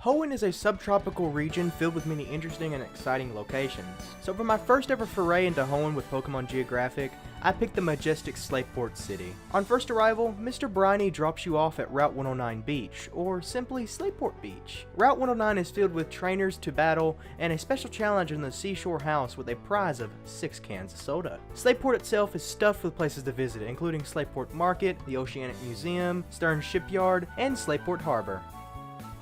Hoenn is a subtropical region filled with many interesting and exciting locations. So for my first ever foray into Hoenn with Pokemon Geographic, I picked the majestic Slateport City. On first arrival, Mr. Briny drops you off at Route 109 Beach, or simply Slateport Beach. Route 109 is filled with trainers to battle, and a special challenge in the Seashore House with a prize of 6 cans of soda. Slateport itself is stuffed with places to visit, including Slateport Market, the Oceanic Museum, Stern Shipyard, and Slateport Harbor.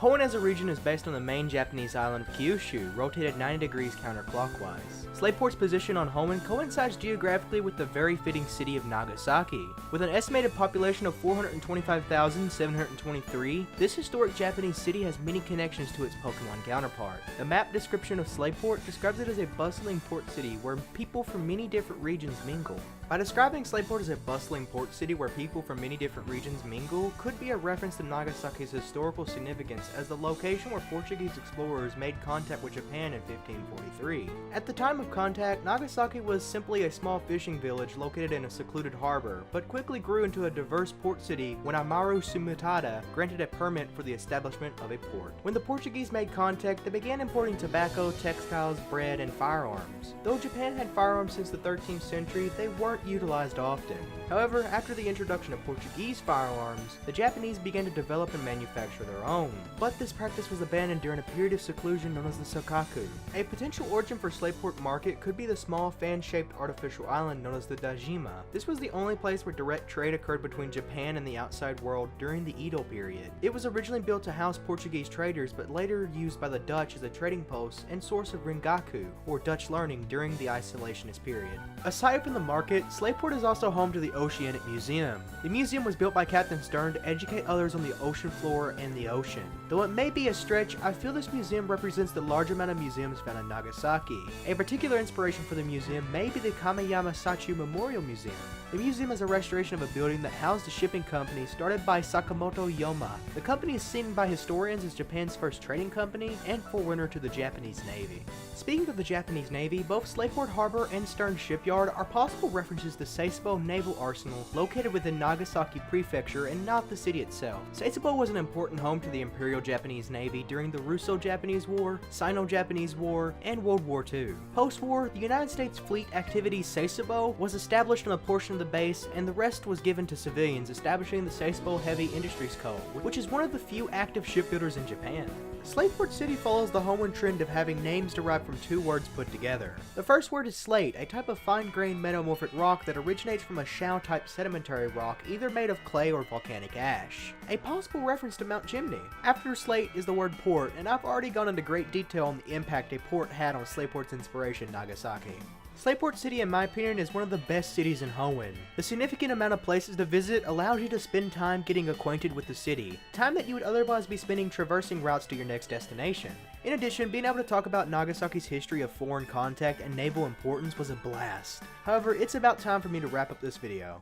Hoenn as a region is based on the main Japanese island of Kyushu, rotated 90 degrees counterclockwise. Slateport's position on Hoenn coincides geographically with the very fitting city of Nagasaki. With an estimated population of 425,723, this historic Japanese city has many connections to its Pokemon counterpart. The map description of Slateport describes it as a bustling port city where people from many different regions mingle. By describing Slateport as a bustling port city where people from many different regions mingle could be a reference to Nagasaki's historical significance as the location where Portuguese explorers made contact with Japan in 1543. At the time of contact, Nagasaki was simply a small fishing village located in a secluded harbor, but quickly grew into a diverse port city when Amaru Sumitada granted a permit for the establishment of a port. When the Portuguese made contact, they began importing tobacco, textiles, bread, and firearms. Though Japan had firearms since the 13th century, they weren't utilized often. However, after the introduction of Portuguese firearms, the Japanese began to develop and manufacture their own. But this practice was abandoned during a period of seclusion known as the Sokaku. A potential origin for Slateport Market could be the small fan-shaped artificial island known as the Dejima. This was the only place where direct trade occurred between Japan and the outside world during the Edo period. It was originally built to house Portuguese traders, but later used by the Dutch as a trading post and source of Ringaku, or Dutch learning, during the isolationist period. Aside from the market, Slateport is also home to the Oceanic Museum. The museum was built by Captain Stern to educate others on the ocean floor and the ocean. Though it may be a stretch, I feel this museum represents the large amount of museums found in Nagasaki. A particular inspiration for the museum may be the Kameyama Sachu Memorial Museum. The museum is a restoration of a building that housed a shipping company started by Sakamoto Yoma. The company is seen by historians as Japan's first trading company and forerunner to the Japanese Navy. Speaking of the Japanese Navy, both Slateport Harbor and Stern Shipyard are possible references to Sasebo Naval Arsenal, located within Nagasaki Prefecture and not the city itself. Sasebo was an important home to the Imperial Japanese Navy during the Russo-Japanese War, Sino-Japanese War, and World War II. Post-war, the United States Fleet Activity Sasebo was established on a portion of the base, and the rest was given to civilians, establishing the Sasebo Heavy Industries Co., which is one of the few active shipbuilders in Japan. Slateport City follows the Hoenn trend of having names derived from 2 words put together. The first word is slate, a type of fine-grained metamorphic rock that originates from a shale-type sedimentary rock either made of clay or volcanic ash, a possible reference to Mount Chimney. After slate is the word port, and I've already gone into great detail on the impact a port had on Slateport's inspiration, Nagasaki. Slateport City, in my opinion, is one of the best cities in Hoenn. The significant amount of places to visit allows you to spend time getting acquainted with the city, time that you would otherwise be spending traversing routes to your next destination. In addition, being able to talk about Nagasaki's history of foreign contact and naval importance was a blast. However, it's about time for me to wrap up this video.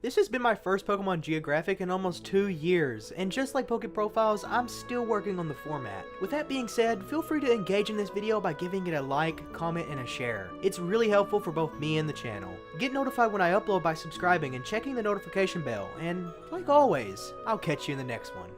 This has been my first Pokemon Geographic in almost 2 years, and just like Poke Profiles, I'm still working on the format. With that being said, feel free to engage in this video by giving it a like, comment, and a share. It's really helpful for both me and the channel. Get notified when I upload by subscribing and checking the notification bell, and like always, I'll catch you in the next one.